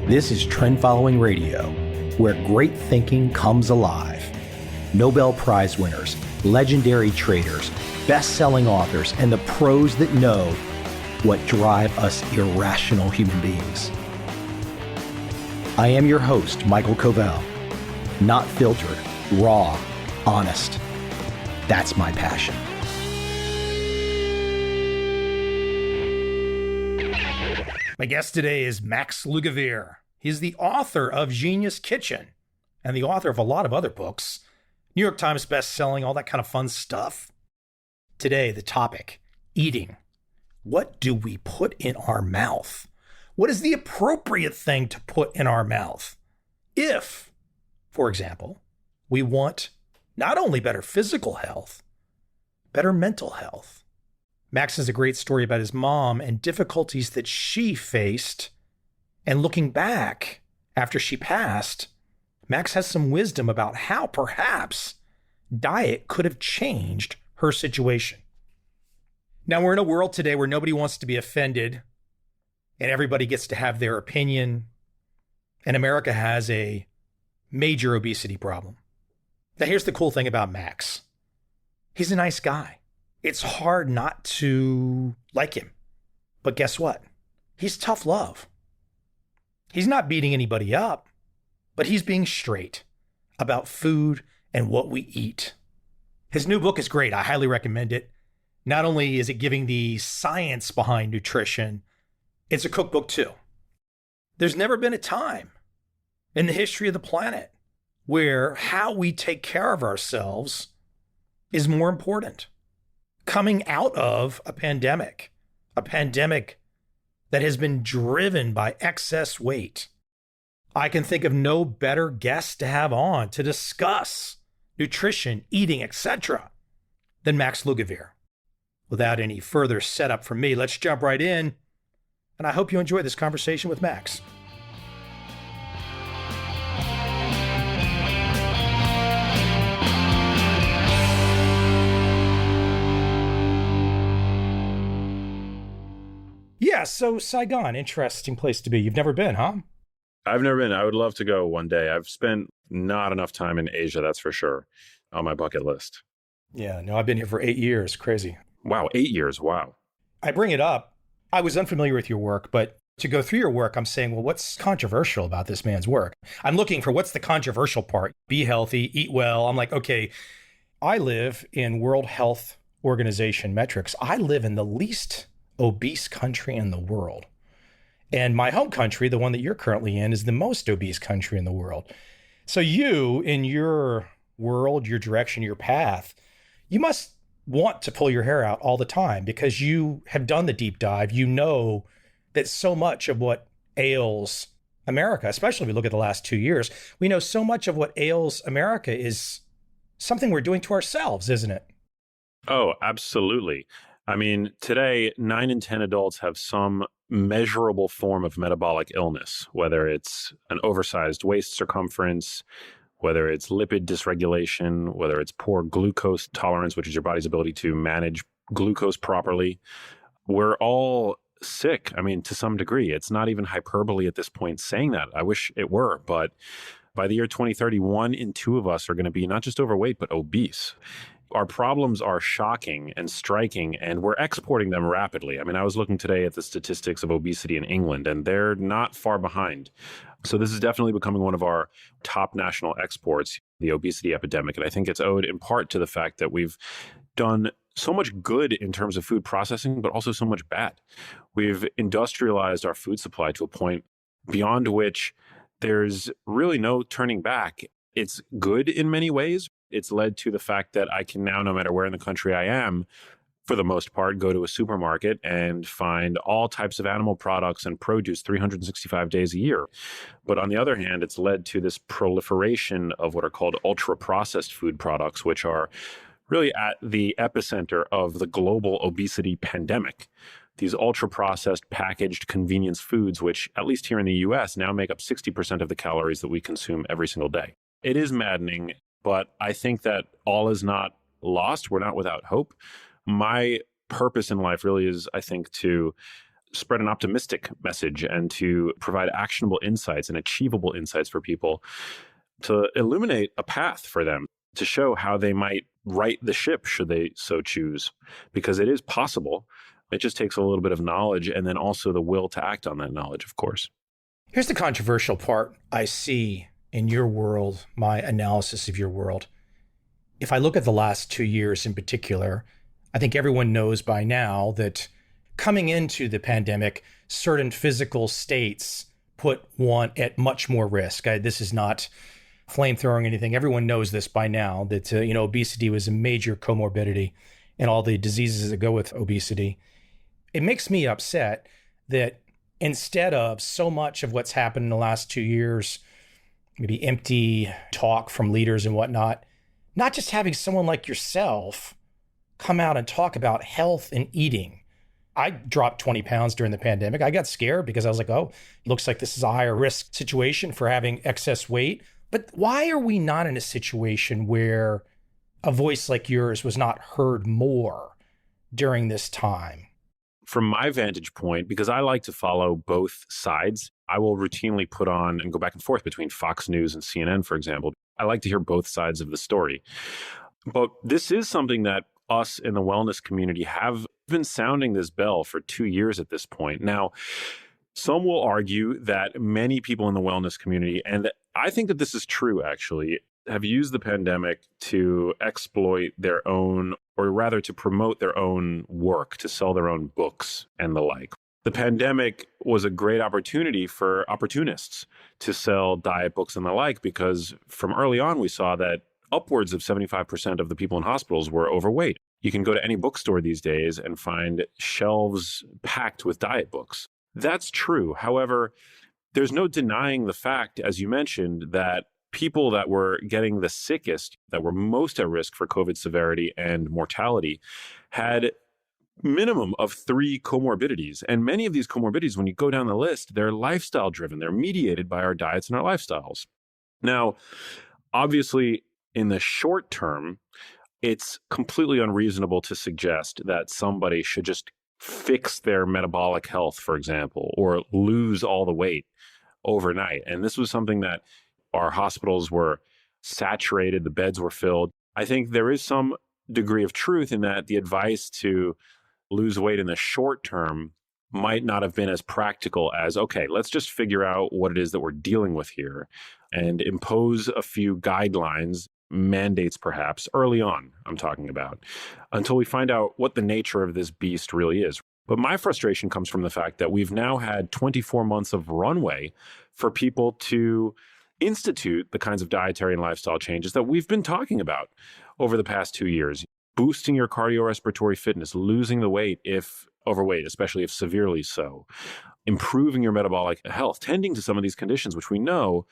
This is Trend Following Radio, where great thinking comes alive. Nobel Prize winners, legendary traders, best-selling authors, and the pros that know what drive us irrational human beings. I am your host, Michael Covel. Not filtered, raw, honest. That's my passion. My guest today is Max Lugavere. He's the author of Genius Kitchen and the author of a lot of other books. New York Times best-selling, all that kind of fun stuff. Today, the topic, eating. What do we put in our mouth? What is the appropriate thing to put in our mouth? If, for example, we want not only better physical health, better mental health. Max has a great story about his mom and difficulties that she faced. And looking back after she passed, Max has some wisdom about how perhaps diet could have changed her situation. Now, we're in a world today where nobody wants to be offended and everybody gets to have their opinion. And America has a major obesity problem. Now, here's the cool thing about Max. He's a nice guy. It's hard not to like him. But guess what? He's tough love. He's not beating anybody up, but he's being straight about food and what we eat. His new book is great. I highly recommend it. Not only is it giving the science behind nutrition, it's a cookbook too. There's never been a time in the history of the planet where how we take care of ourselves is more important. Coming out of a pandemic that has been driven by excess weight, I can think of no better guest to have on to discuss nutrition, eating, etc. than Max Lugavere. Without any further setup from me, let's jump right in, and I hope you enjoy this conversation with Max. Yeah, so Saigon, interesting place to be. You've never been, huh? I've never been. I would love to go one day. I've spent not enough time in Asia, that's for sure, on my bucket list. Yeah, no, I've been here for 8 years. Crazy. Wow, 8 years. Wow. I bring it up. I was unfamiliar with your work, but to go through your work, I'm saying, well, what's controversial about this man's work? I'm looking for what's the controversial part. Be healthy, eat well. I'm like, okay, I live in World Health Organization metrics. I live in the least obese country in the world. And my home country, the one that you're currently in, is the most obese country in the world. So you, in your world, your direction, your path, you must want to pull your hair out all the time because you have done the deep dive. You know that so much of what ails America, especially if we look at the last 2 years, we know so much of what ails America is something we're doing to ourselves, isn't it? Oh, absolutely. I mean, today, 9 in 10 adults have some measurable form of metabolic illness, whether it's an oversized waist circumference, whether it's lipid dysregulation, whether it's poor glucose tolerance, which is your body's ability to manage glucose properly. We're all sick. I mean, to some degree. It's not even hyperbole at this point saying that. I wish it were, but by the year 2030, 1 in 2 of us are going to be not just overweight, but obese. Our problems are shocking and striking, and we're exporting them rapidly. I mean, I was looking today at the statistics of obesity in England, and they're not far behind. So this is definitely becoming one of our top national exports, the obesity epidemic. And I think it's owed in part to the fact that we've done so much good in terms of food processing, but also so much bad. We've industrialized our food supply to a point beyond which there's really no turning back. It's good in many ways. It's led to the fact that I can now, no matter where in the country I am, for the most part, go to a supermarket and find all types of animal products and produce 365 days a year. But on the other hand, it's led to this proliferation of what are called ultra-processed food products, which are really at the epicenter of the global obesity pandemic. These ultra-processed packaged convenience foods, which at least here in the US now make up 60% of the calories that we consume every single day. It is maddening, but I think that all is not lost. We're not without hope. My purpose in life really is, I think, to spread an optimistic message and to provide actionable insights and achievable insights for people, to illuminate a path for them, to show how they might right the ship should they so choose, because it is possible. It just takes a little bit of knowledge and then also the will to act on that knowledge, of course. Here's the controversial part I see in your world, my analysis of your world. If I look at the last 2 years in particular, I think everyone knows by now that coming into the pandemic, certain physical states put one at much more risk. This is not flamethrowing anything. Everyone knows this by now, that obesity was a major comorbidity and all the diseases that go with obesity. It makes me upset that instead of so much of what's happened in the last 2 years, maybe empty talk from leaders and whatnot, not just having someone like yourself come out and talk about health and eating. I dropped 20 pounds during the pandemic. I got scared because I was like, oh, it looks like this is a higher risk situation for having excess weight. But why are we not in a situation where a voice like yours was not heard more during this time? From my vantage point, because I like to follow both sides, I will routinely put on and go back and forth between Fox News and CNN, for example. I like to hear both sides of the story. But this is something that us in the wellness community have been sounding this bell for 2 years at this point. Now, some will argue that many people in the wellness community, and I think that this is true actually, have used the pandemic to exploit their own, or rather to promote their own work, to sell their own books and the like. The pandemic was a great opportunity for opportunists to sell diet books and the like, because from early on we saw that upwards of 75% of the people in hospitals were overweight. You can go to any bookstore these days and find shelves packed with diet books. That's true. However, there's no denying the fact, as you mentioned, that people that were getting the sickest, that were most at risk for COVID severity and mortality, had minimum of 3 comorbidities. And many of these comorbidities, when you go down the list, they're lifestyle driven. They're mediated by our diets and our lifestyles. Now, obviously, in the short term, it's completely unreasonable to suggest that somebody should just fix their metabolic health, for example, or lose all the weight overnight. And this was something that our hospitals were saturated, the beds were filled. I think there is some degree of truth in that the advice to lose weight in the short term might not have been as practical as, okay, let's just figure out what it is that we're dealing with here and impose a few guidelines, mandates perhaps, early on, I'm talking about, until we find out what the nature of this beast really is. But my frustration comes from the fact that we've now had 24 months of runway for people to institute the kinds of dietary and lifestyle changes that we've been talking about over the past 2 years. Boosting your cardiorespiratory fitness, losing the weight if overweight, especially if severely so, improving your metabolic health, tending to some of these conditions, which we know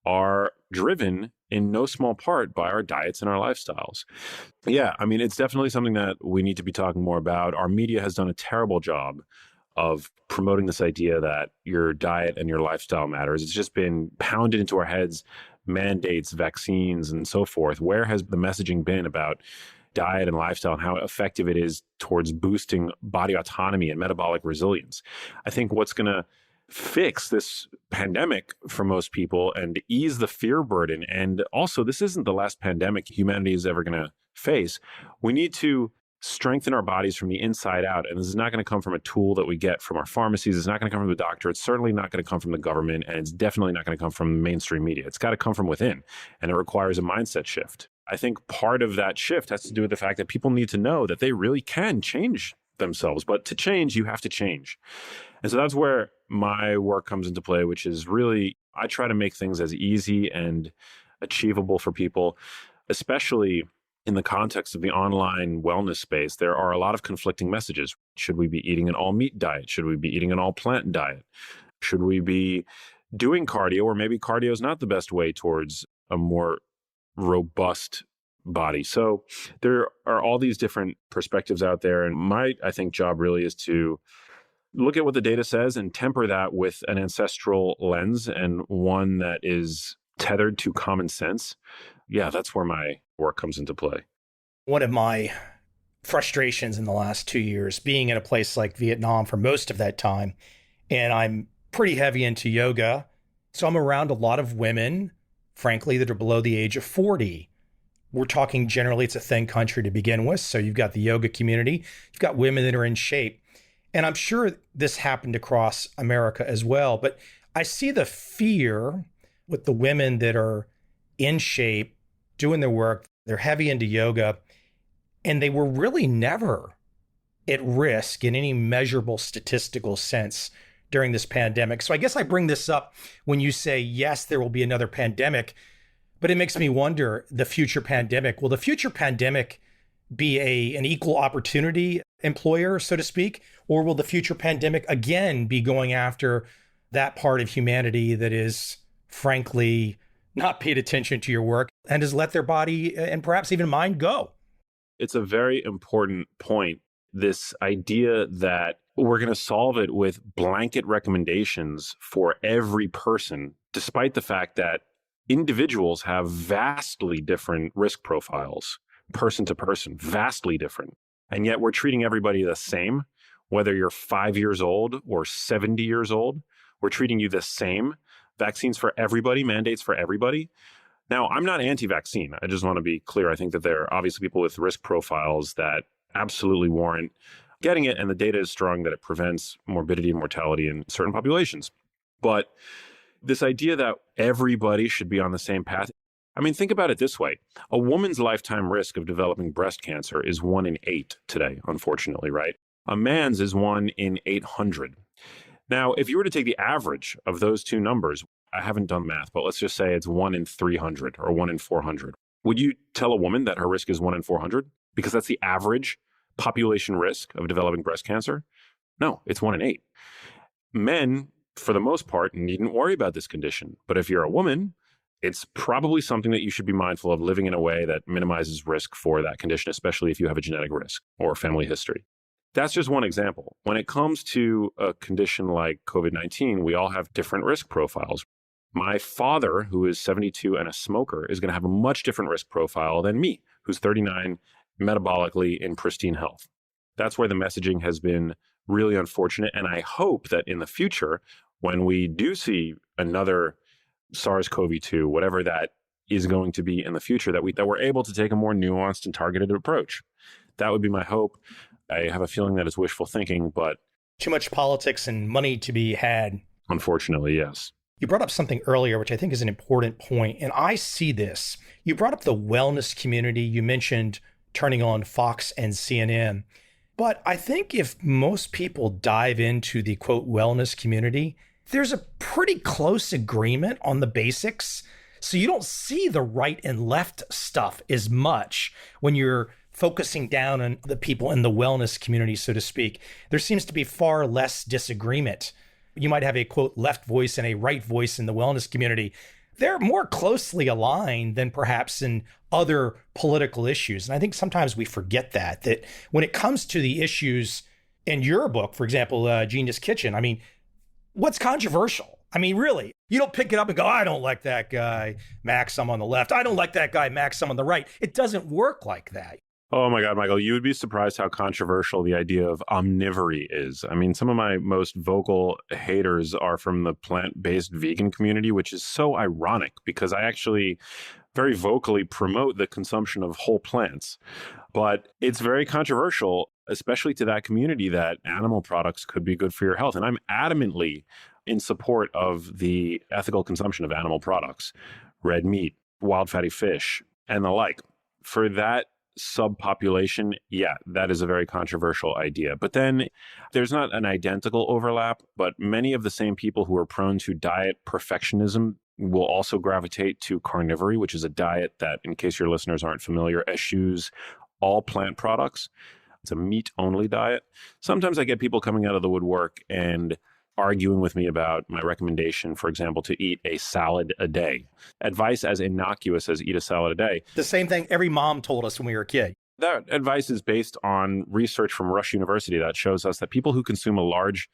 are driven in no small part by our diets and our lifestyles. Yeah, I mean, it's definitely something that we need to be talking more about. Our media has done a terrible job of promoting this idea that your diet and your lifestyle matters. It's just been pounded into our heads, mandates, vaccines, and so forth. Where has the messaging been about diet and lifestyle and how effective it is towards boosting body autonomy and metabolic resilience? I think what's going to fix this pandemic for most people and ease the fear burden, and also this isn't the last pandemic humanity is ever going to face. We need to strengthen our bodies from the inside out, and this is not going to come from a tool that we get from our pharmacies. It's not going to come from the doctor. It's certainly not going to come from the government, and it's definitely not going to come from mainstream media. It's got to come from within, and it requires a mindset shift. I think part of that shift has to do with the fact that people need to know that they really can change themselves. But to change, you have to change. And so that's where my work comes into play, which is really, I try to make things as easy and achievable for people, especially in the context of the online wellness space. There are a lot of conflicting messages. Should we be eating an all meat diet? Should we be eating an all plant diet? Should we be doing cardio? Or maybe cardio is not the best way towards a more robust body. So there are all these different perspectives out there. And my, I think, job really is to look at what the data says and temper that with an ancestral lens and one that is tethered to common sense. Yeah, that's where my work comes into play. One of my frustrations in the last 2 years, being in a place like Vietnam for most of that time. And I'm pretty heavy into yoga. So I'm around a lot of women, frankly, that are below the age of 40. We're talking generally, it's a thin country to begin with. So you've got the yoga community, you've got women that are in shape. And I'm sure this happened across America as well. But I see the fear with the women that are in shape, doing their work. They're heavy into yoga, and they were really never at risk in any measurable statistical sense during this pandemic. So I guess I bring this up when you say, yes, there will be another pandemic, but it makes me wonder, the future pandemic, will the future pandemic be an equal opportunity employer, so to speak, or will the future pandemic again be going after that part of humanity that is, frankly, not paid attention to your work and has let their body and perhaps even mind go? It's a very important point. This idea that we're going to solve it with blanket recommendations for every person, despite the fact that individuals have vastly different risk profiles, person to person, vastly different. And yet we're treating everybody the same, whether you're 5 years old or 70 years old, we're treating you the same. Vaccines for everybody, mandates for everybody. Now, I'm not anti-vaccine. I just want to be clear. I think that there are obviously people with risk profiles that absolutely warrant getting it, and the data is strong that it prevents morbidity and mortality in certain populations. But this idea that everybody should be on the same path, I mean, think about it this way. A woman's lifetime risk of developing breast cancer is 1 in 8 today, unfortunately, right? A man's is 1 in 800. Now, if you were to take the average of those two numbers, I haven't done math, but let's just say it's 1 in 300 or 1 in 400. Would you tell a woman that her risk is 1 in 400? Because that's the average population risk of developing breast cancer? No, it's 1 in 8. Men, for the most part, needn't worry about this condition. But if you're a woman, it's probably something that you should be mindful of living in a way that minimizes risk for that condition, especially if you have a genetic risk or family history. That's just one example. When it comes to a condition like COVID-19, we all have different risk profiles. My father, who is 72 and a smoker, is going to have a much different risk profile than me, who's 39, metabolically in pristine health. That's where the messaging has been really unfortunate. And I hope that in the future, when we do see another SARS-CoV-2, whatever that is going to be in the future, that we're able to take a more nuanced and targeted approach. That would be my hope. I have a feeling that it's wishful thinking, but Too much politics and money to be had. Unfortunately, yes. You brought up something earlier, which I think is an important point, and I see this. You brought up the wellness community. You mentioned turning on Fox and CNN. But I think if most people dive into the, quote, wellness community, there's a pretty close agreement on the basics. So you don't see the right and left stuff as much when you're focusing down on the people in the wellness community, so to speak. There seems to be far less disagreement. You might have a, quote, left voice and a right voice in the wellness community. They're more closely aligned than perhaps in other political issues. And I think sometimes we forget that when it comes to the issues in your book, for example, Genius Kitchen, I mean, what's controversial? I mean, really, you don't pick it up and go, I don't like that guy, Max, I'm on the left. I don't like that guy, Max, I'm on the right. It doesn't work like that. Oh my God, Michael, you would be surprised how controversial the idea of omnivory is. I mean, some of my most vocal haters are from the plant-based vegan community, which is so ironic because I actually very vocally promote the consumption of whole plants. But it's very controversial, especially to that community, that animal products could be good for your health. And I'm adamantly in support of the ethical consumption of animal products, red meat, wild fatty fish, and the like. For that subpopulation, yeah, that is a very controversial idea. But then there's not an identical overlap, but many of the same people who are prone to diet perfectionism will also gravitate to carnivory, which is a diet that, in case your listeners aren't familiar, eschews all plant products. It's a meat-only diet. Sometimes I get people coming out of the woodwork and arguing with me about my recommendation, for example, to eat a salad a day. Advice as innocuous as eat a salad a day. The same thing every mom told us when we were a kid. That advice is based on research from Rush University that shows us that people who consume a large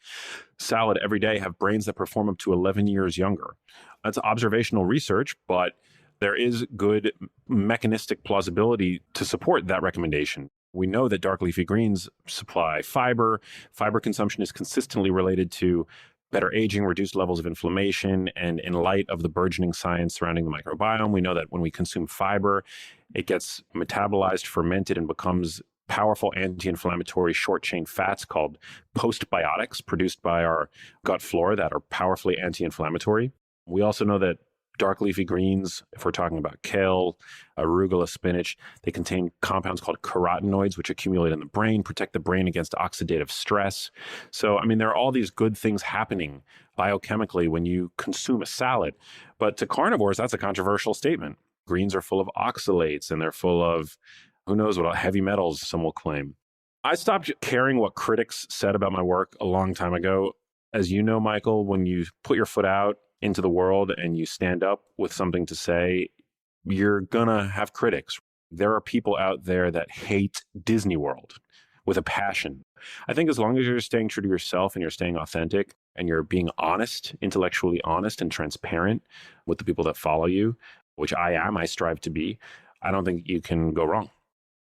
salad every day have brains that perform up to 11 years younger. That's observational research, but there is good mechanistic plausibility to support that recommendation. We know that dark leafy greens supply fiber. Fiber consumption is consistently related to better aging, reduced levels of inflammation. And in light of the burgeoning science surrounding the microbiome, we know that when we consume fiber, it gets metabolized, fermented, and becomes powerful anti-inflammatory short-chain fats called postbiotics produced by our gut flora that are powerfully anti-inflammatory. We also know that dark leafy greens, if we're talking about kale, arugula, spinach, they contain compounds called carotenoids, which accumulate in the brain, protect the brain against oxidative stress. So, I mean, there are all these good things happening biochemically when you consume a salad. But to carnivores, that's a controversial statement. Greens are full of oxalates and they're full of, who knows what heavy metals, some will claim. I stopped caring what critics said about my work a long time ago. As you know, Michael, when you put your foot out into the world and you stand up with something to say, you're gonna have critics. There are people out there that hate Disney World with a passion. I think as long as you're staying true to yourself and you're staying authentic and you're being honest, intellectually honest and transparent with the people that follow you, which I am, I strive to be, I don't think you can go wrong.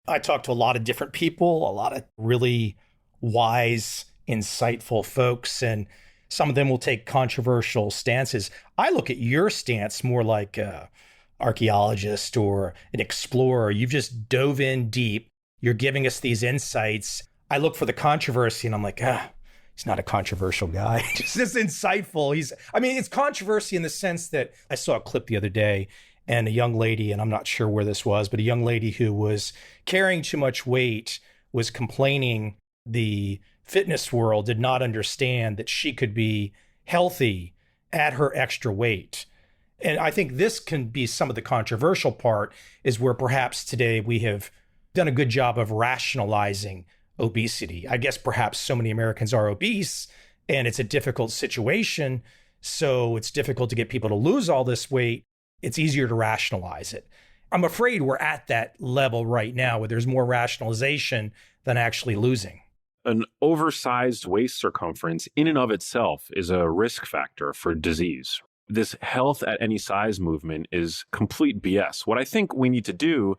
I talk to a lot of different people, a lot of really wise, insightful folks, and some of them will take controversial stances. I look at your stance more like an archaeologist or an explorer. You've just dove in deep. You're giving us these insights. I look for the controversy and I'm like, he's not a controversial guy. Just insightful. It's controversy in the sense that I saw a clip the other day and a young lady, and I'm not sure where this was, but a young lady who was carrying too much weight was complaining the fitness world did not understand that she could be healthy at her extra weight. And I think this can be some of the controversial part, is where perhaps today we have done a good job of rationalizing obesity. I guess perhaps so many Americans are obese and it's a difficult situation. So it's difficult to get people to lose all this weight. It's easier to rationalize it. I'm afraid we're at that level right now where there's more rationalization than actually losing. An oversized waist circumference in and of itself is a risk factor for disease. This health at any size movement is complete BS. What I think we need to do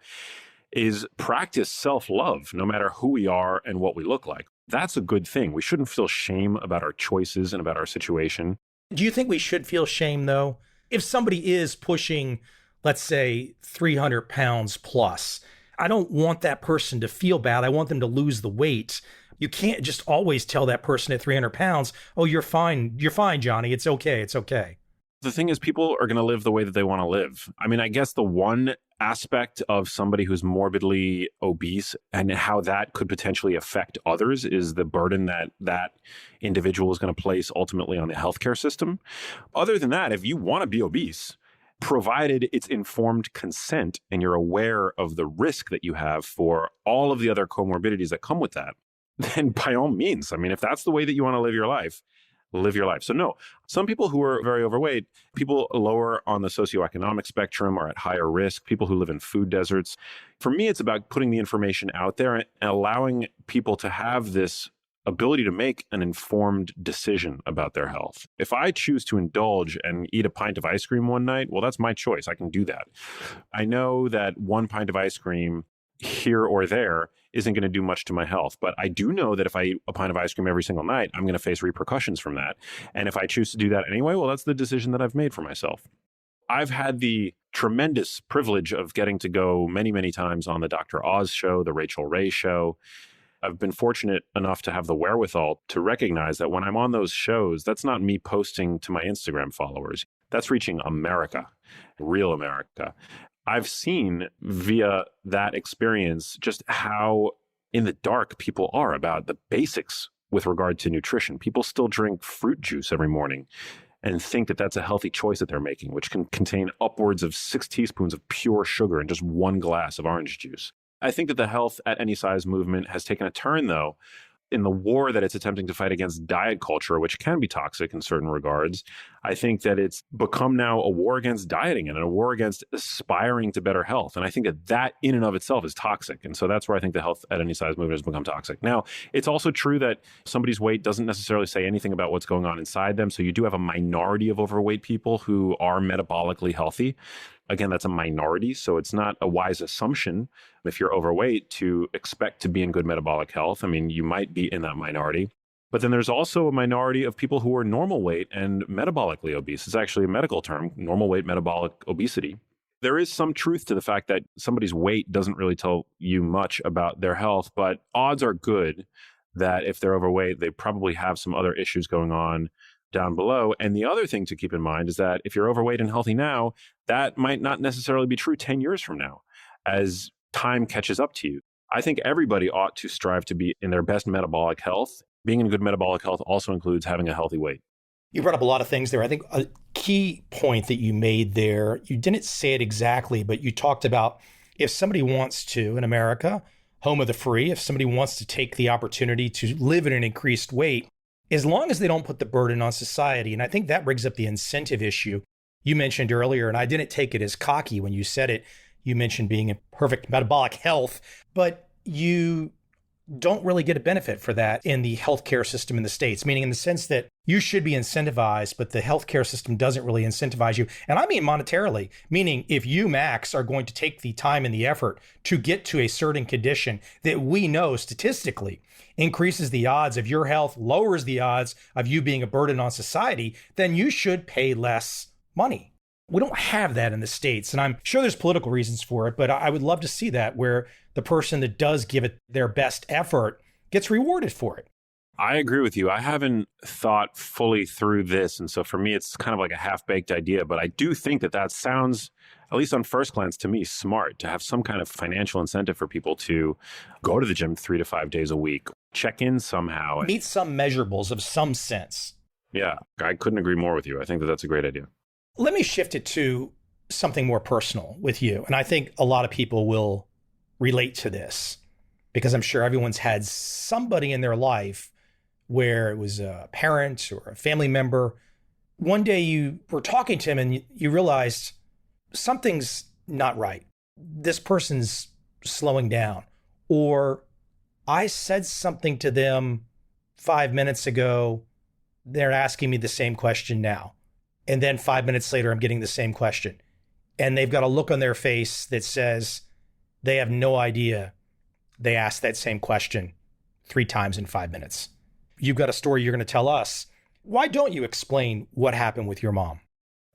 is practice self-love, no matter who we are and what we look like. That's a good thing. We shouldn't feel shame about our choices and about our situation. Do you think we should feel shame, though? If somebody is pushing, let's say, 300 pounds plus, I don't want that person to feel bad. I want them to lose the weight. You can't just always tell that person at 300 pounds, oh, you're fine. You're fine, Johnny. It's okay. It's okay. The thing is, people are going to live the way that they want to live. I mean, I guess the one aspect of somebody who's morbidly obese and how that could potentially affect others is the burden that that individual is going to place ultimately on the healthcare system. Other than that, if you want to be obese, provided it's informed consent and you're aware of the risk that you have for all of the other comorbidities that come with that, then by all means, I mean, if that's the way that you want to live your life, live your life. So no, some people who are very overweight, people lower on the socioeconomic spectrum are at higher risk, people who live in food deserts. For me, it's about putting the information out there and allowing people to have this ability to make an informed decision about their health. If I choose to indulge and eat a pint of ice cream one night, well, that's my choice. I can do that. I know that one pint of ice cream here or there isn't going to do much to my health. But I do know that if I eat a pint of ice cream every single night, I'm going to face repercussions from that. And if I choose to do that anyway, well, that's the decision that I've made for myself. I've had the tremendous privilege of getting to go many, many times on the Dr. Oz show, the Rachael Ray Show. I've been fortunate enough to have the wherewithal to recognize that when I'm on those shows, that's not me posting to my Instagram followers. That's reaching America, real America. I've seen via that experience just how in the dark people are about the basics with regard to nutrition. People still drink fruit juice every morning and think that that's a healthy choice that they're making, which can contain upwards of 6 teaspoons of pure sugar in just one glass of orange juice. I think that the health at any size movement has taken a turn, though, in the war that it's attempting to fight against diet culture, which can be toxic in certain regards. I think that it's become now a war against dieting and a war against aspiring to better health. And I think that that in and of itself is toxic. And so that's where I think the health at any size movement has become toxic. Now, it's also true that somebody's weight doesn't necessarily say anything about what's going on inside them. So you do have a minority of overweight people who are metabolically healthy. again, that's a minority. So it's not a wise assumption if you're overweight to expect to be in good metabolic health. I mean, you might be in that minority. But then there's also a minority of people who are normal weight and metabolically obese. It's actually a medical term, normal weight metabolic obesity. There is some truth to the fact that somebody's weight doesn't really tell you much about their health, but odds are good that if they're overweight, they probably have some other issues going on down below. And the other thing to keep in mind is that if you're overweight and healthy now, that might not necessarily be true 10 years from now as time catches up to you. I think everybody ought to strive to be in their best metabolic health. Being in good metabolic health also includes having a healthy weight. You brought up a lot of things there. I think a key point that you made there, you didn't say it exactly, but you talked about if somebody wants to, in America, home of the free, if somebody wants to take the opportunity to live at an increased weight, as long as they don't put the burden on society. And I think that brings up the incentive issue you mentioned earlier, and I didn't take it as cocky when you said it. You mentioned being in perfect metabolic health, but you don't really get a benefit for that in the healthcare system in the States, meaning in the sense that you should be incentivized, but the healthcare system doesn't really incentivize you. And I mean monetarily, meaning if you, Max, are going to take the time and the effort to get to a certain condition that we know statistically increases the odds of your health, lowers the odds of you being a burden on society, then you should pay less money. We don't have that in the States, and I'm sure there's political reasons for it, but I would love to see that where the person that does give it their best effort gets rewarded for it. I agree with you. I haven't thought fully through this. And so for me, it's kind of like a half-baked idea. But I do think that that sounds, at least on first glance to me, smart to have some kind of financial incentive for people to go to the gym 3 to 5 days a week, check in somehow. Meet some measurables of some sense. Yeah, I couldn't agree more with you. I think that that's a great idea. Let me shift it to something more personal with you. And I think a lot of people will relate to this because I'm sure everyone's had somebody in their life where it was a parent or a family member. One day you were talking to him and you realized something's not right. This person's slowing down. Or I said something to them 5 minutes ago. They're asking me the same question now. And then 5 minutes later, I'm getting the same question. And they've got a look on their face that says they have no idea they asked that same question 3 times in 5 minutes. You've got a story you're going to tell us. Why don't you explain what happened with your mom?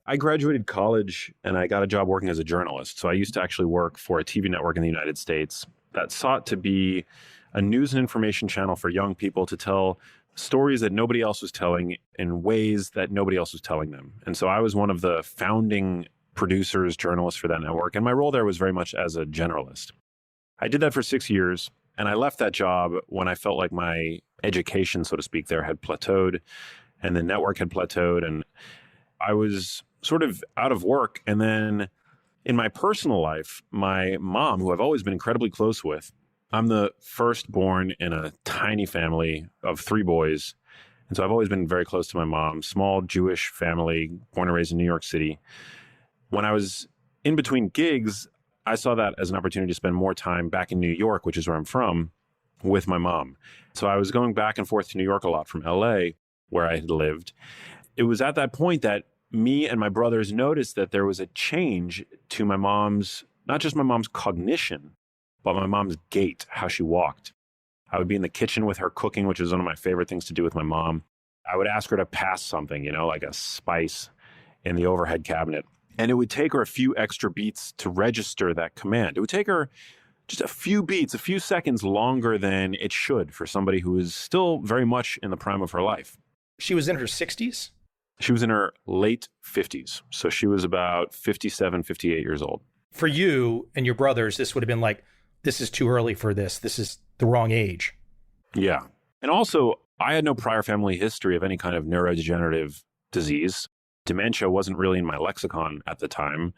I graduated college and I got a job working as a journalist. So I used to actually work for a TV network in the United States that sought to be a news and information channel for young people to tell stories that nobody else was telling in ways that nobody else was telling them. And so I was one of the founding producers, journalists for that network. And my role there was very much as a generalist. I did that for 6 years. And I left that job when I felt like my education, so to speak, there had plateaued and the network had plateaued. And I was sort of out of work. And then in my personal life, my mom, who I've always been incredibly close with, I'm the firstborn in a tiny family of 3 boys. And so I've always been very close to my mom, small Jewish family, born and raised in New York City. When I was in between gigs, I saw that as an opportunity to spend more time back in New York, which is where I'm from, with my mom. So I was going back and forth to New York a lot from LA, where I had lived. It was at that point that me and my brothers noticed that there was a change to my mom's, not just my mom's cognition, but my mom's gait, how she walked. I would be in the kitchen with her cooking, which is one of my favorite things to do with my mom. I would ask her to pass something, like a spice in the overhead cabinet. And it would take her a few extra beats to register that command. It would take her just a few beats, a few seconds longer than it should for somebody who is still very much in the prime of her life. She was in her 60s? She was in her late 50s. So she was about 57, 58 years old. For you and your brothers, this would have been like, this is too early for this. This is the wrong age. Yeah. And also, I had no prior family history of any kind of neurodegenerative disease. Dementia wasn't really in my lexicon at the time.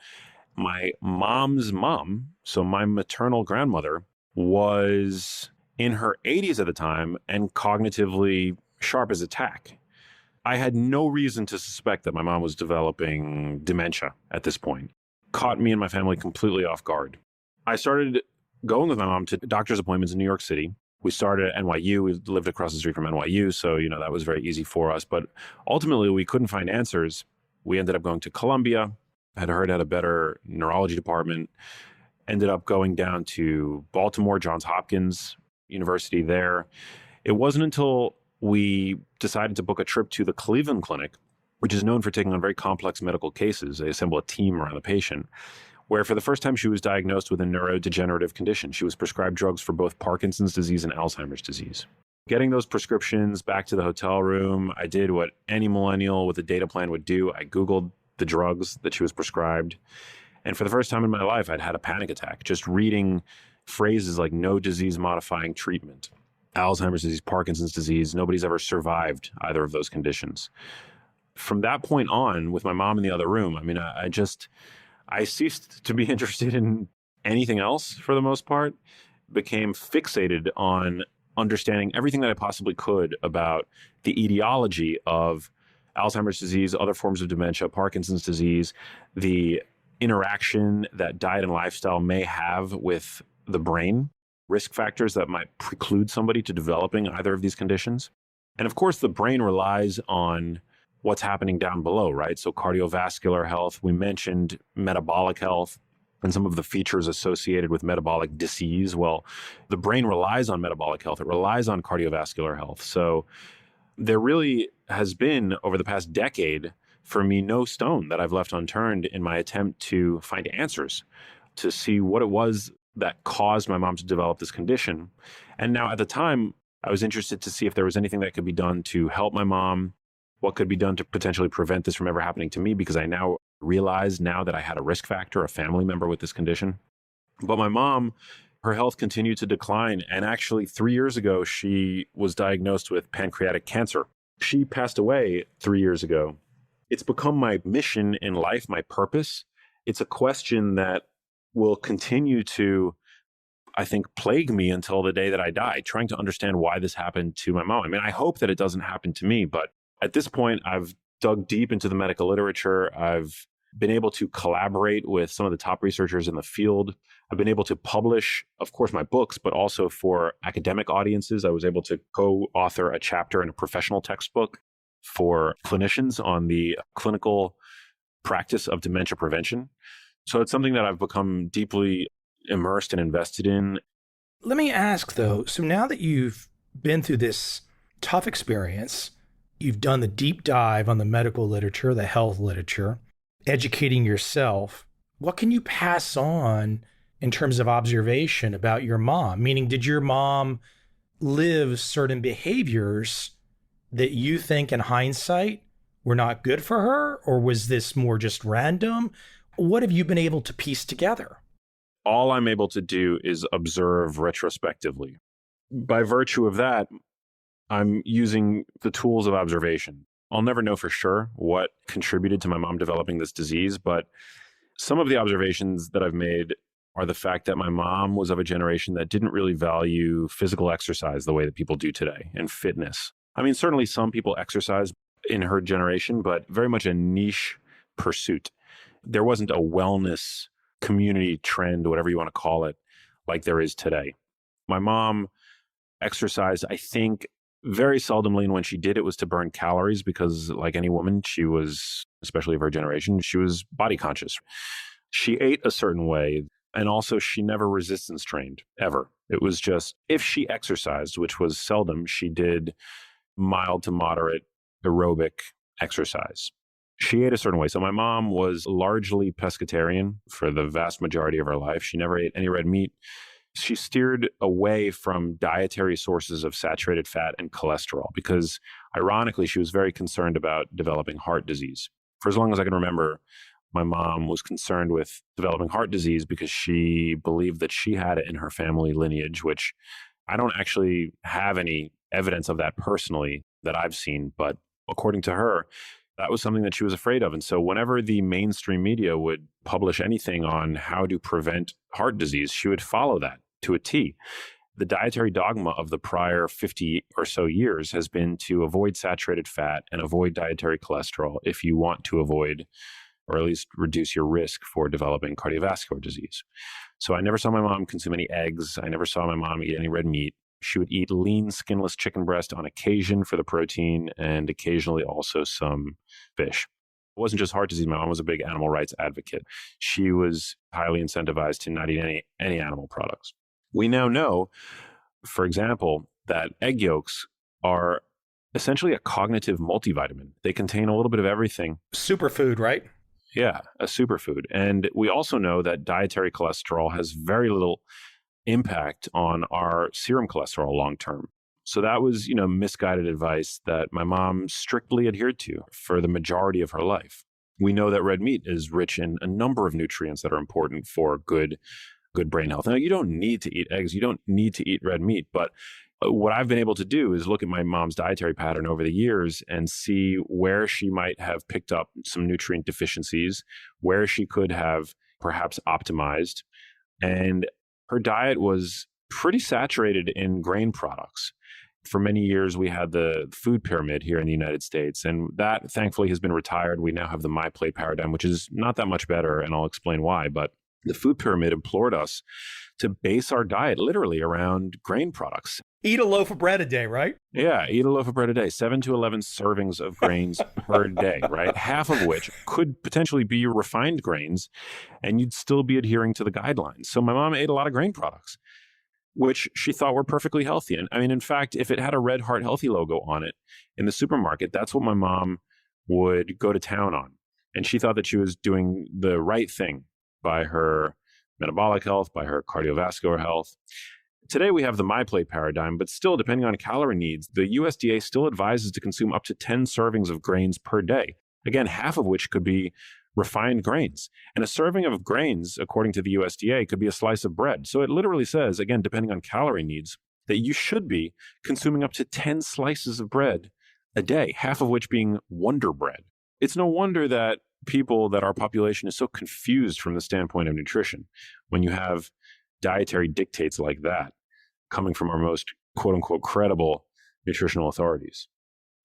My mom's mom, so my maternal grandmother, was in her 80s at the time and cognitively sharp as a tack. I had no reason to suspect that my mom was developing dementia at this point. Caught me and my family completely off guard. I started going with my mom to doctor's appointments in New York City. We started at NYU. We lived across the street from NYU, so that was very easy for us. But ultimately, we couldn't find answers. We ended up going to Columbia. had heard had a better neurology department, ended up going down to Baltimore, Johns Hopkins University there. It wasn't until we decided to book a trip to the Cleveland Clinic, which is known for taking on very complex medical cases. They assemble a team around the patient, where for the first time she was diagnosed with a neurodegenerative condition. She was prescribed drugs for both Parkinson's disease and Alzheimer's disease. Getting those prescriptions back to the hotel room, I did what any millennial with a data plan would do. I Googled the drugs that she was prescribed. And for the first time in my life, I'd had a panic attack just reading phrases like no disease modifying treatment, Alzheimer's disease, Parkinson's disease. Nobody's ever survived either of those conditions. From that point on, with my mom in the other room, I mean, I ceased to be interested in anything else for the most part, became fixated on understanding everything that I possibly could about the etiology of Alzheimer's disease, other forms of dementia, Parkinson's disease, the interaction that diet and lifestyle may have with the brain, risk factors that might preclude somebody to developing either of these conditions. And of course, the brain relies on what's happening down below, right? So cardiovascular health, we mentioned metabolic health and some of the features associated with metabolic disease. Well, the brain relies on metabolic health. It relies on cardiovascular health. So there really has been, over the past decade, for me, no stone that I've left unturned in my attempt to find answers, to see what it was that caused my mom to develop this condition. And now at the time, I was interested to see if there was anything that could be done to help my mom, what could be done to potentially prevent this from ever happening to me, because I now realize now that I had a risk factor, a family member with this condition. But my mom, her health continued to decline. And actually 3 years ago, she was diagnosed with pancreatic cancer. She passed away 3 years ago. It's become my mission in life, my purpose. It's a question that will continue to, I think, plague me until the day that I die, trying to understand why this happened to my mom. I mean, I hope that it doesn't happen to me, but at this point, I've dug deep into the medical literature. I've been able to collaborate with some of the top researchers in the field. I've been able to publish, of course, my books, but also for academic audiences. I was able to co-author a chapter in a professional textbook for clinicians on the clinical practice of dementia prevention. So it's something that I've become deeply immersed and invested in. Let me ask, though, so now that you've been through this tough experience, you've done the deep dive on the medical literature, the health literature, educating yourself, what can you pass on in terms of observation about your mom? Meaning, did your mom live certain behaviors that you think in hindsight were not good for her? Or was this more just random? What have you been able to piece together? All I'm able to do is observe retrospectively. By virtue of that, I'm using the tools of observation. I'll never know for sure what contributed to my mom developing this disease, but some of the observations that I've made are the fact that my mom was of a generation that didn't really value physical exercise the way that people do today, and fitness. I mean, certainly some people exercise in her generation, but very much a niche pursuit. There wasn't a wellness community trend, whatever you want to call it, like there is today. My mom exercised, I think, very seldomly, and when she did, it was to burn calories because, like any woman, she was, especially of her generation, she was body conscious. She ate a certain way, and also she never resistance trained, ever. It was just, if she exercised, which was seldom, she did mild to moderate aerobic exercise. She ate a certain way. So my mom was largely pescatarian for the vast majority of her life. She never ate any red meat. She steered away from dietary sources of saturated fat and cholesterol because, ironically, she was very concerned about developing heart disease. For as long as I can remember, my mom was concerned with developing heart disease because she believed that she had it in her family lineage, which I don't actually have any evidence of that personally that I've seen. But according to her, that was something that she was afraid of. And so whenever the mainstream media would publish anything on how to prevent heart disease, she would follow that to a T. The dietary dogma of the prior 50 or so years has been to avoid saturated fat and avoid dietary cholesterol if you want to avoid, or at least reduce your risk for developing cardiovascular disease. So I never saw my mom consume any eggs. I never saw my mom eat any red meat. She would eat lean, skinless chicken breast on occasion for the protein and occasionally also some fish. It wasn't just heart disease. My mom was a big animal rights advocate. She was highly incentivized to not eat any animal products. We now know, for example, that egg yolks are essentially a cognitive multivitamin. They contain a little bit of everything. Superfood, right? Yeah, a superfood. And we also know that dietary cholesterol has very little impact on our serum cholesterol long term. So that was, misguided advice that my mom strictly adhered to for the majority of her life. We know that red meat is rich in a number of nutrients that are important for good brain health. Now, you don't need to eat eggs. You don't need to eat red meat. But what I've been able to do is look at my mom's dietary pattern over the years and see where she might have picked up some nutrient deficiencies, where she could have perhaps optimized. And her diet was pretty saturated in grain products. For many years, we had the food pyramid here in the United States, and that thankfully has been retired. We now have the My Plate paradigm, which is not that much better, and I'll explain why. But the food pyramid implored us to base our diet literally around grain products. Eat a loaf of bread a day, right? Yeah, eat a loaf of bread a day, 7 to 11 servings of grains per day, right? Half of which could potentially be refined grains, and you'd still be adhering to the guidelines. So my mom ate a lot of grain products, which she thought were perfectly healthy. And I mean, in fact, if it had a Red Heart Healthy logo on it in the supermarket, that's what my mom would go to town on. And she thought that she was doing the right thing by her metabolic health, by her cardiovascular health. Today, we have the My Plate paradigm, but still, depending on calorie needs, the USDA still advises to consume up to 10 servings of grains per day. Again, half of which could be refined grains. And a serving of grains, according to the USDA, could be a slice of bread. So it literally says, again, depending on calorie needs, that you should be consuming up to 10 slices of bread a day, half of which being Wonder Bread. It's no wonder that our population is so confused from the standpoint of nutrition when you have dietary dictates like that coming from our most quote unquote credible nutritional authorities.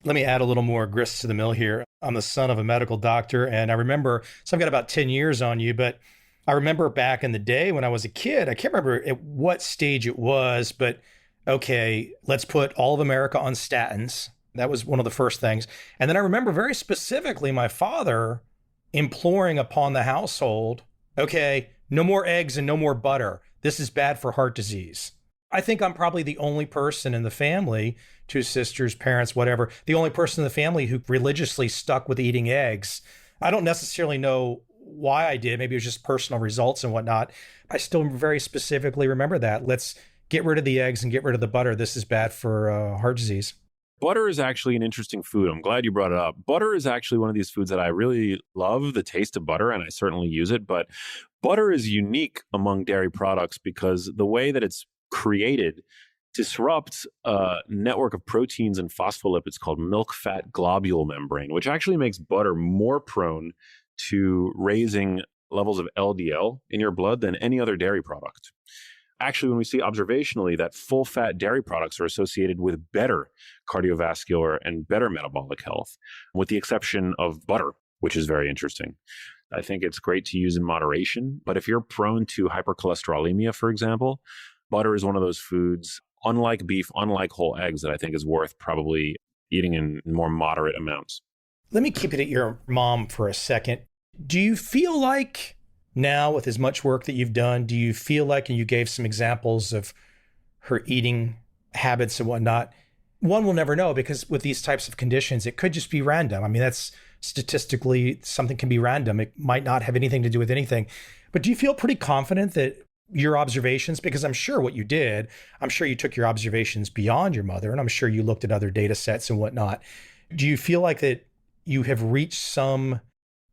Let me add a little more grist to the mill here. I'm the son of a medical doctor, and I remember, so I've got about 10 years on you, but I remember back in the day when I was a kid, I can't remember at what stage it was, but okay, let's put all of America on statins. That was one of the first things. And then I remember very specifically my father imploring upon the household, okay, no more eggs and no more butter. This is bad for heart disease. I think I'm probably the only person in the family, two sisters, parents, whatever, the only person in the family who religiously stuck with eating eggs. I don't necessarily know why I did. Maybe it was just personal results and whatnot. I still very specifically remember that. Let's get rid of the eggs and get rid of the butter. This is bad for heart disease. Butter is actually an interesting food. I'm glad you brought it up. Butter is actually one of these foods that I really love, the taste of butter, and I certainly use it. But butter is unique among dairy products because the way that it's created disrupts a network of proteins and phospholipids called milk fat globule membrane, which actually makes butter more prone to raising levels of LDL in your blood than any other dairy product. Actually, when we see observationally that full fat dairy products are associated with better cardiovascular and better metabolic health, with the exception of butter, which is very interesting. I think it's great to use in moderation, but if you're prone to hypercholesterolemia, for example, butter is one of those foods, unlike beef, unlike whole eggs, that I think is worth probably eating in more moderate amounts. Let me keep it at your mom for a second. Do you feel like now, with as much work that you've done, do you feel like, and you gave some examples of her eating habits and whatnot, one will never know because with these types of conditions, it could just be random. I mean, that's statistically, something can be random. It might not have anything to do with anything. But do you feel pretty confident that your observations, because I'm sure what you did, I'm sure you took your observations beyond your mother, and I'm sure you looked at other data sets and whatnot. Do you feel like that you have reached some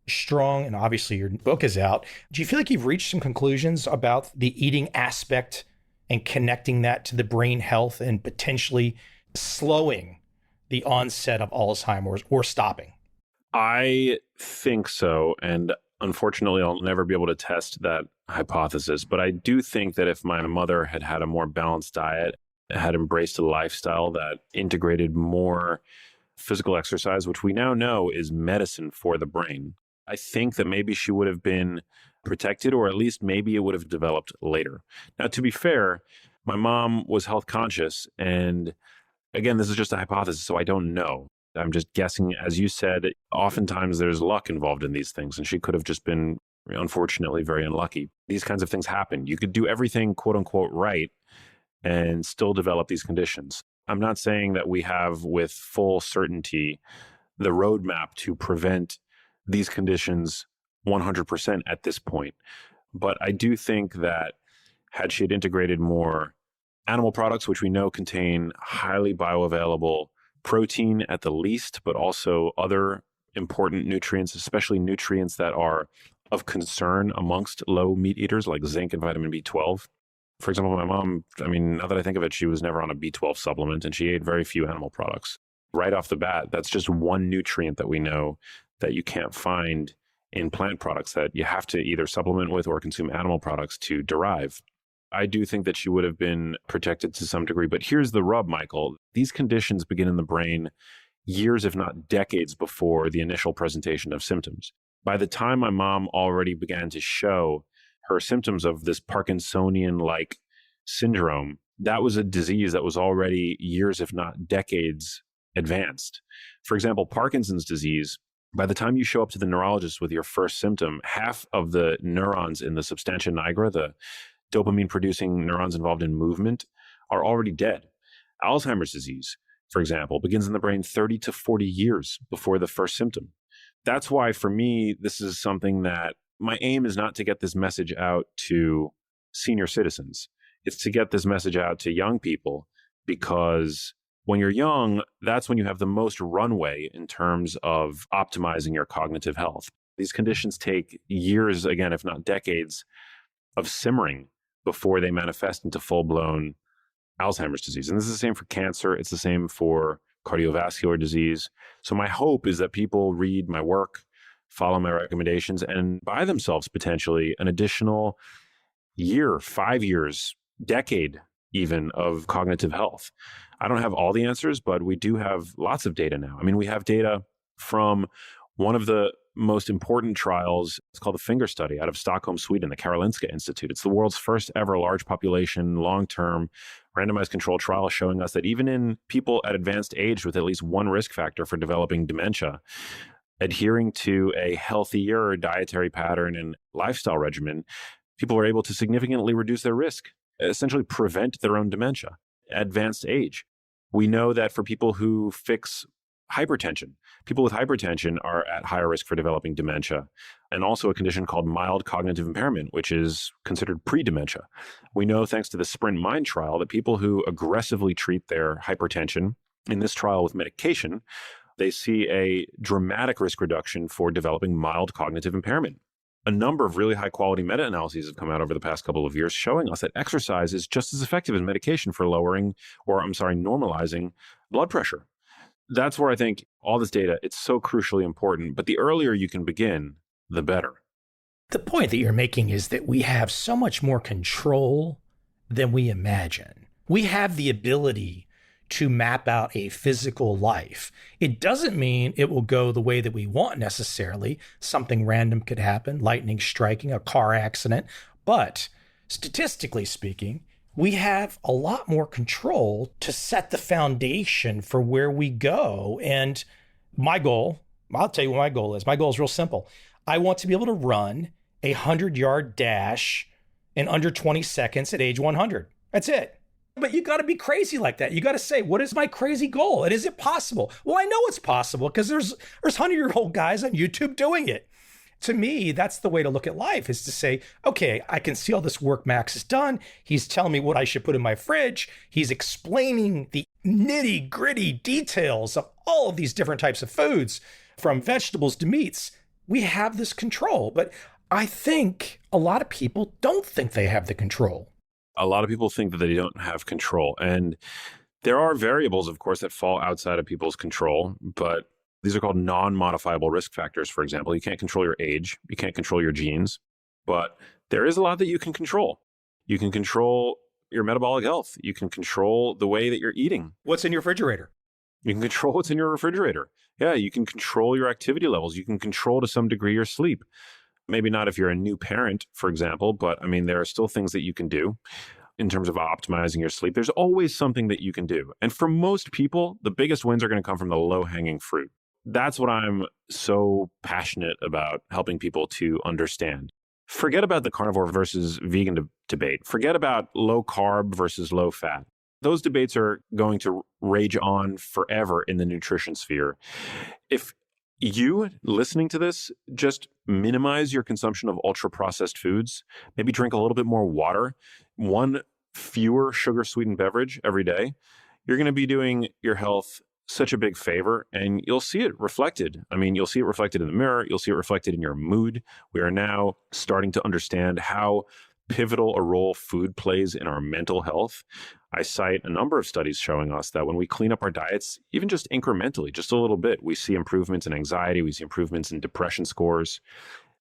strong, and obviously your book is out, do you feel like you've reached some conclusions about the eating aspect and connecting that to the brain health and potentially slowing the onset of Alzheimer's or stopping? I think so. And unfortunately, I'll never be able to test that hypothesis. But I do think that if my mother had had a more balanced diet, had embraced a lifestyle that integrated more physical exercise, which we now know is medicine for the brain, I think that maybe she would have been protected, or at least maybe it would have developed later. Now, to be fair, my mom was health conscious. And again, this is just a hypothesis, so I don't know. I'm just guessing, as you said, oftentimes there's luck involved in these things, and she could have just been, unfortunately, very unlucky. These kinds of things happen. You could do everything, quote unquote, right, and still develop these conditions. I'm not saying that we have with full certainty the roadmap to prevent these conditions 100% at this point. But I do think that had she had integrated more animal products, which we know contain highly bioavailable protein at the least, but also other important nutrients, especially nutrients that are of concern amongst low meat eaters like zinc and vitamin B12. For example, my mom, now that I think of it, she was never on a B12 supplement and she ate very few animal products. Right off the bat, that's just one nutrient that we know that you can't find in plant products that you have to either supplement with or consume animal products to derive. I do think that she would have been protected to some degree. But here's the rub, Michael. These conditions begin in the brain years, if not decades, before the initial presentation of symptoms. By the time my mom already began to show her symptoms of this Parkinsonian-like syndrome, that was a disease that was already years, if not decades, advanced. For example, Parkinson's disease, by the time you show up to the neurologist with your first symptom, half of the neurons in the substantia nigra, the dopamine-producing neurons involved in movement, are already dead. Alzheimer's disease, for example, begins in the brain 30 to 40 years before the first symptom. That's why, for me, this is something that my aim is not to get this message out to senior citizens. It's to get this message out to young people, because when you're young, that's when you have the most runway in terms of optimizing your cognitive health. These conditions take years, again, if not decades, of simmering before they manifest into full-blown Alzheimer's disease. And this is the same for cancer. It's the same for cardiovascular disease. So my hope is that people read my work, follow my recommendations, and buy themselves potentially an additional year, 5 years, decade even of cognitive health. I don't have all the answers, but we do have lots of data now. We have data from one of the most important trials. It's called the Finger Study out of Stockholm, Sweden, the Karolinska Institute. It's the world's first ever large population, long-term randomized control trial showing us that even in people at advanced age with at least one risk factor for developing dementia, adhering to a healthier dietary pattern and lifestyle regimen, people are able to significantly reduce their risk, essentially prevent their own dementia at advanced age. We know that for people who fix hypertension, people with hypertension are at higher risk for developing dementia, and also a condition called mild cognitive impairment, which is considered pre-dementia. We know, thanks to the Sprint Mind trial, that people who aggressively treat their hypertension in this trial with medication, they see a dramatic risk reduction for developing mild cognitive impairment. A number of really high-quality meta-analyses have come out over the past couple of years showing us that exercise is just as effective as medication for normalizing blood pressure. That's where I think all this data, it's so crucially important. But the earlier you can begin, the better. The point that you're making is that we have so much more control than we imagine. We have the ability to map out a physical life. It doesn't mean it will go the way that we want necessarily. Something random could happen, lightning striking, a car accident. But statistically speaking, we have a lot more control to set the foundation for where we go. And my goal, I'll tell you what my goal is. My goal is real simple. I want to be able to run a 100-yard dash in under 20 seconds at age 100. That's it. But you got to be crazy like that. You got to say, what is my crazy goal? And is it possible? Well, I know it's possible because there's 100-year-old guys on YouTube doing it. To me, that's the way to look at life, is to say, okay, I can see all this work Max has done. He's telling me what I should put in my fridge. He's explaining the nitty gritty details of all of these different types of foods, from vegetables to meats. We have this control, but I think a lot of people don't think they have the control. A lot of people think that they don't have control. And there are variables, of course, that fall outside of people's control, but these are called non-modifiable risk factors, for example. You can't control your age. You can't control your genes. But there is a lot that you can control. You can control your metabolic health. You can control the way that you're eating. What's in your refrigerator? You can control what's in your refrigerator. Yeah, you can control your activity levels. You can control to some degree your sleep. Maybe not if you're a new parent, for example, but there are still things that you can do. in terms of optimizing your sleep, there's always something that you can do. And for most people, the biggest wins are going to come from the low-hanging fruit. That's what I'm so passionate about helping people to understand. Forget about the carnivore versus vegan debate. Forget about low carb versus low fat. Those debates are going to rage on forever in the nutrition sphere. If you listening to this, just minimize your consumption of ultra processed foods, maybe drink a little bit more water, one fewer sugar sweetened beverage every day, you're going to be doing your health such a big favor, and you'll see it reflected. I mean, you'll see it reflected in the mirror. You'll see it reflected in your mood. We are now starting to understand how pivotal a role food plays in our mental health. I cite a number of studies showing us that when we clean up our diets, even just incrementally, just a little bit, we see improvements in anxiety, we see improvements in depression scores.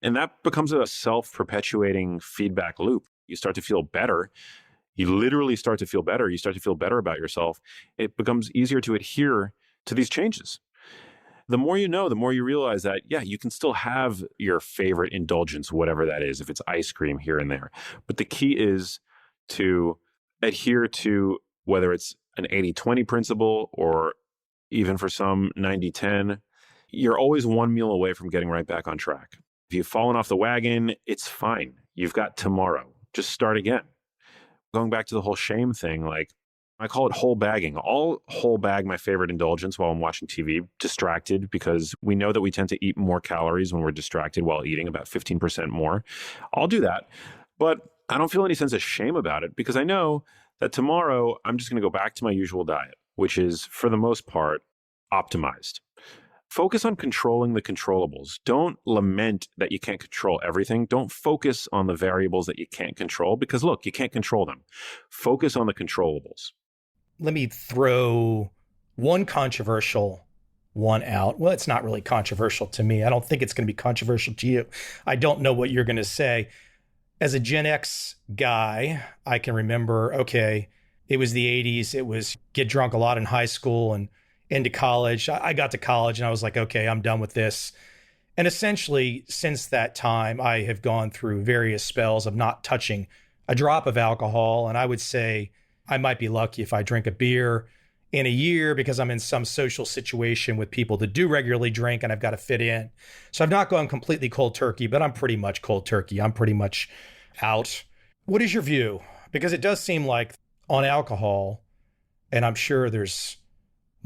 And that becomes a self-perpetuating feedback loop. You start to feel better. You literally start to feel better. You start to feel better about yourself. It becomes easier to adhere to these changes. The more you know, the more you realize that, yeah, you can still have your favorite indulgence, whatever that is, if it's ice cream here and there. But the key is to adhere to whether it's an 80-20 principle or even for some 90-10. You're always one meal away from getting right back on track. If you've fallen off the wagon, it's fine. You've got tomorrow. Just start again. Going back to the whole shame thing, like, I call it whole bagging. I'll whole bag my favorite indulgence while I'm watching TV, distracted, because we know that we tend to eat more calories when we're distracted while eating, about 15% more. I'll do that, but I don't feel any sense of shame about it because I know that tomorrow I'm just going to go back to my usual diet, which is, for the most part, optimized. Focus on controlling the controllables. Don't lament that you can't control everything. Don't focus on the variables that you can't control because, look, you can't control them. Focus on the controllables. Let me throw one controversial one out. Well, it's not really controversial to me. I don't think it's going to be controversial to you. I don't know what you're going to say. As a Gen X guy, I can remember, okay, it was the 80s. It was get drunk a lot in high school and into college. I got to college and I was like, okay, I'm done with this. And essentially, since that time, I have gone through various spells of not touching a drop of alcohol. And I would say I might be lucky if I drink a beer in a year because I'm in some social situation with people that do regularly drink and I've got to fit in. So I've not gone completely cold turkey, but I'm pretty much cold turkey. I'm pretty much out. What is your view? Because it does seem like on alcohol, and I'm sure there's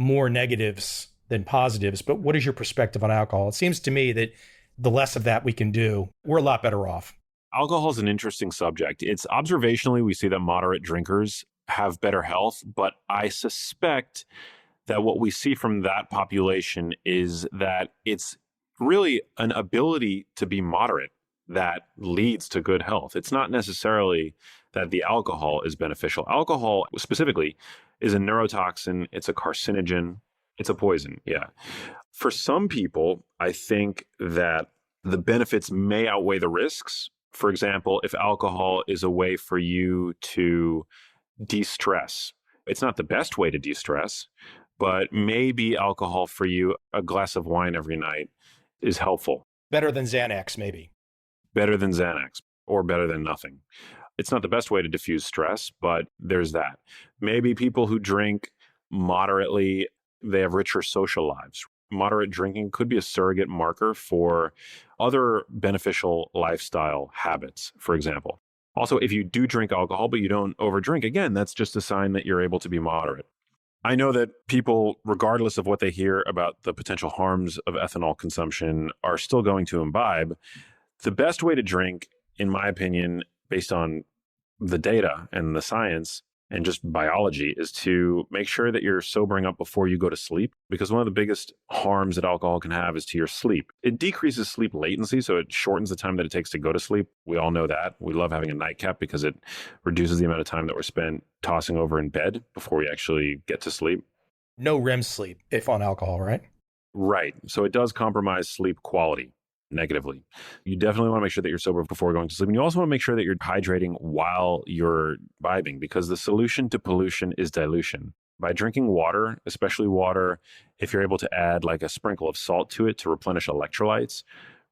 more negatives than positives, but what is your perspective on alcohol? It seems to me that the less of that we can do, we're a lot better off. Alcohol is an interesting subject. It's observationally, we see that moderate drinkers have better health, but I suspect that what we see from that population is that it's really an ability to be moderate that leads to good health. It's not necessarily that the alcohol is beneficial. Alcohol specifically is a neurotoxin. It's a carcinogen. It's a poison. Yeah. For some people, I think that the benefits may outweigh the risks. For example, if alcohol is a way for you to de-stress, it's not the best way to de-stress, but maybe alcohol for you, a glass of wine every night, is helpful. Better than Xanax, maybe. Better than Xanax, or better than nothing. It's not the best way to diffuse stress, but there's that. Maybe people who drink moderately, they have richer social lives. Moderate drinking could be a surrogate marker for other beneficial lifestyle habits, for example. Also, if you do drink alcohol, but you don't overdrink, again, that's just a sign that you're able to be moderate. I know that people, regardless of what they hear about the potential harms of ethanol consumption, are still going to imbibe. The best way to drink, in my opinion, based on the data and the science and just biology, is to make sure that you're sobering up before you go to sleep, because one of the biggest harms that alcohol can have is to your sleep. It decreases sleep latency, so it shortens the time that it takes to go to sleep. We all know that. We love having a nightcap because it reduces the amount of time that we're spent tossing over in bed before we actually get to sleep. No REM sleep if on alcohol, right? Right. So it does compromise sleep quality negatively. You definitely want to make sure that you're sober before going to sleep. And you also want to make sure that you're hydrating while you're vibing, because the solution to pollution is dilution. By drinking water, especially water, if you're able to add like a sprinkle of salt to it to replenish electrolytes,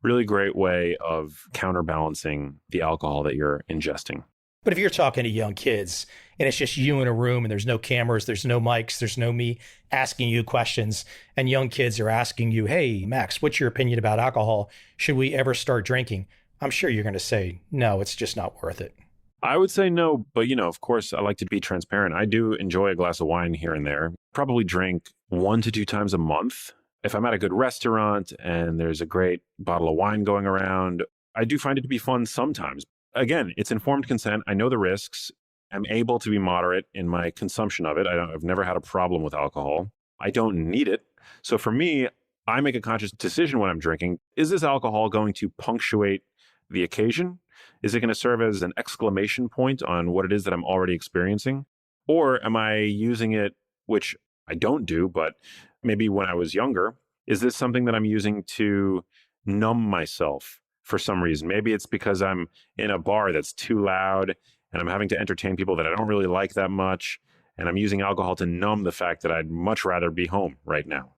really great way of counterbalancing the alcohol that you're ingesting. But if you're talking to young kids and it's just you in a room and there's no cameras, there's no mics, there's no me asking you questions, and young kids are asking you, hey, Max, what's your opinion about alcohol? Should we ever start drinking? I'm sure you're going to say, no, it's just not worth it. I would say no, but of course, I like to be transparent. I do enjoy a glass of wine here and there. Probably drink 1 to 2 times a month. If I'm at a good restaurant and there's a great bottle of wine going around, I do find it to be fun sometimes. Again, it's informed consent. I know the risks. I'm able to be moderate in my consumption of it. I've never had a problem with alcohol. I don't need it. So for me, I make a conscious decision when I'm drinking. Is this alcohol going to punctuate the occasion? Is it going to serve as an exclamation point on what it is that I'm already experiencing? Or am I using it, which I don't do, but maybe when I was younger, is this something that I'm using to numb myself for some reason? Maybe it's because I'm in a bar that's too loud and I'm having to entertain people that I don't really like that much. And I'm using alcohol to numb the fact that I'd much rather be home right now.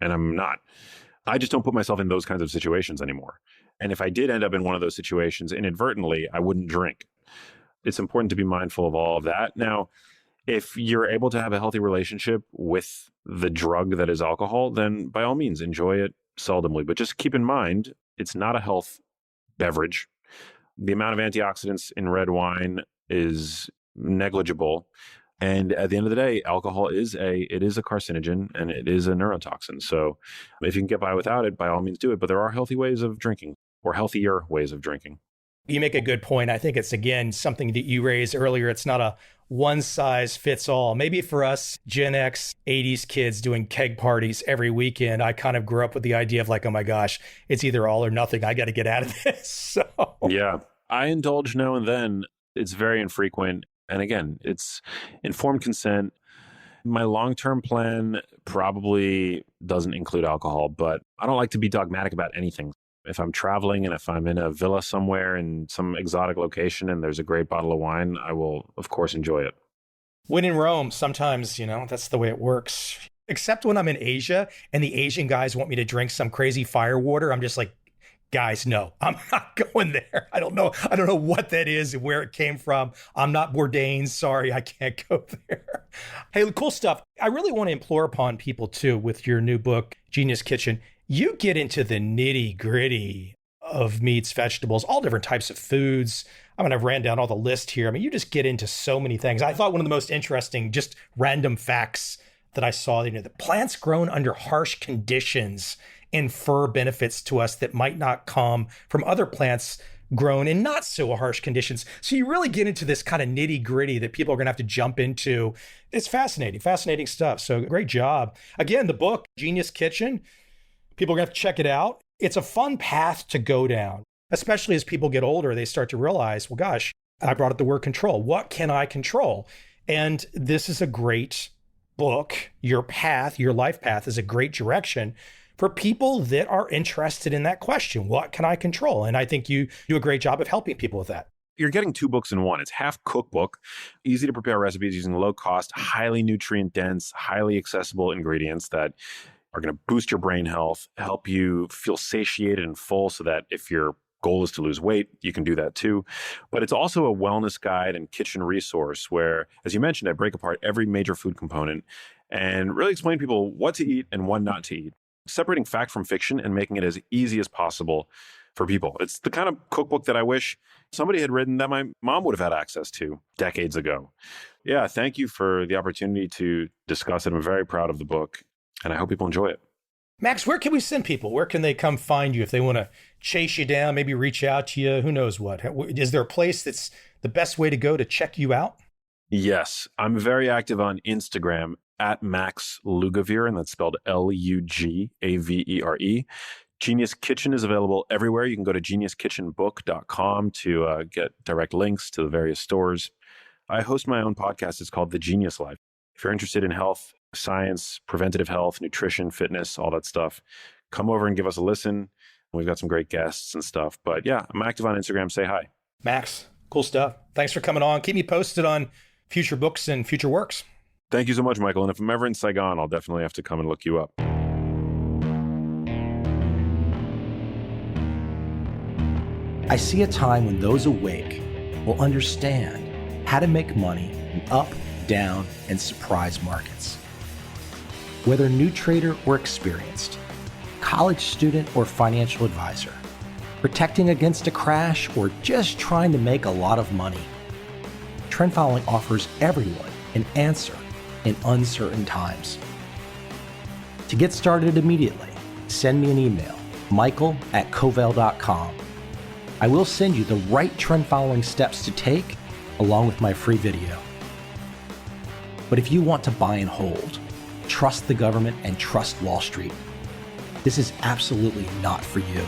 And I'm not. I just don't put myself in those kinds of situations anymore. And if I did end up in one of those situations inadvertently, I wouldn't drink. It's important to be mindful of all of that. Now, if you're able to have a healthy relationship with the drug that is alcohol, then by all means, enjoy it seldomly. But just keep in mind, it's not a health beverage. The amount of antioxidants in red wine is negligible. And at the end of the day, alcohol is a carcinogen and it is a neurotoxin. So if you can get by without it, by all means do it. But there are healthy ways of drinking, or healthier ways of drinking. You make a good point. I think it's, again, something that you raised earlier. It's not a one size fits all. Maybe for us Gen X 80s kids doing keg parties every weekend, I kind of grew up with the idea of like, oh my gosh, it's either all or nothing. I got to get out of this. So yeah, I indulge now and then. It's very infrequent. And again, it's informed consent. My long-term plan probably doesn't include alcohol, but I don't like to be dogmatic about anything. If I'm traveling and if I'm in a villa somewhere in some exotic location and there's a great bottle of wine, I will, of course, enjoy it. When in Rome, sometimes, that's the way it works. Except when I'm in Asia and the Asian guys want me to drink some crazy fire water, I'm just like, guys, no, I'm not going there. I don't know what that is and where it came from. I'm not Bourdain. Sorry, I can't go there. Hey, cool stuff. I really want to implore upon people too, with your new book, Genius Kitchen. You get into the nitty gritty of meats, vegetables, all different types of foods. I've ran down all the list here. I mean, you just get into so many things. I thought one of the most interesting, just random facts that I saw, the plants grown under harsh conditions infer benefits to us that might not come from other plants grown in not so harsh conditions. So you really get into this kind of nitty gritty that people are going to have to jump into. It's fascinating stuff. So great job. Again, the book, Genius Kitchen, people are going to have to check it out. It's a fun path to go down, especially as people get older. They start to realize, well, gosh, I brought up the word control. What can I control? And this is a great book. Your path, your life path is a great direction for people that are interested in that question. What can I control? And I think you do a great job of helping people with that. You're getting 2 books in one. It's half cookbook, easy to prepare recipes using low cost, highly nutrient dense, highly accessible ingredients that are going to boost your brain health, help you feel satiated and full so that if your goal is to lose weight, you can do that too. But it's also a wellness guide and kitchen resource where, as you mentioned, I break apart every major food component and really explain to people what to eat and what not to eat, separating fact from fiction and making it as easy as possible for people. It's the kind of cookbook that I wish somebody had written that my mom would have had access to decades ago. Yeah, thank you for the opportunity to discuss it. I'm very proud of the book, and I hope people enjoy it. Max, where can we send people? Where can they come find you if they want to chase you down, maybe reach out to you? Who knows what? Is there a place that's the best way to go to check you out? Yes, I'm very active on Instagram at Max Lugavere, and that's spelled Lugavere. Genius Kitchen is available everywhere. You can go to geniuskitchenbook.com to get direct links to the various stores. I host my own podcast. It's called The Genius Life. If you're interested in health, science, preventative health, nutrition, fitness, all that stuff, come over and give us a listen. We've got some great guests and stuff. But yeah, I'm active on Instagram. Say hi. Max, cool stuff. Thanks for coming on. Keep me posted on future books and future works. Thank you so much, Michael. And if I'm ever in Saigon, I'll definitely have to come and look you up. I see a time when those awake will understand how to make money in up, down, and surprise markets. Whether new trader or experienced, college student or financial advisor, protecting against a crash or just trying to make a lot of money, trend following offers everyone an answer in uncertain times. To get started immediately, send me an email, michael@covel.com. I will send you the right trend following steps to take along with my free video. But if you want to buy and hold, trust the government and trust Wall Street, this is absolutely not for you.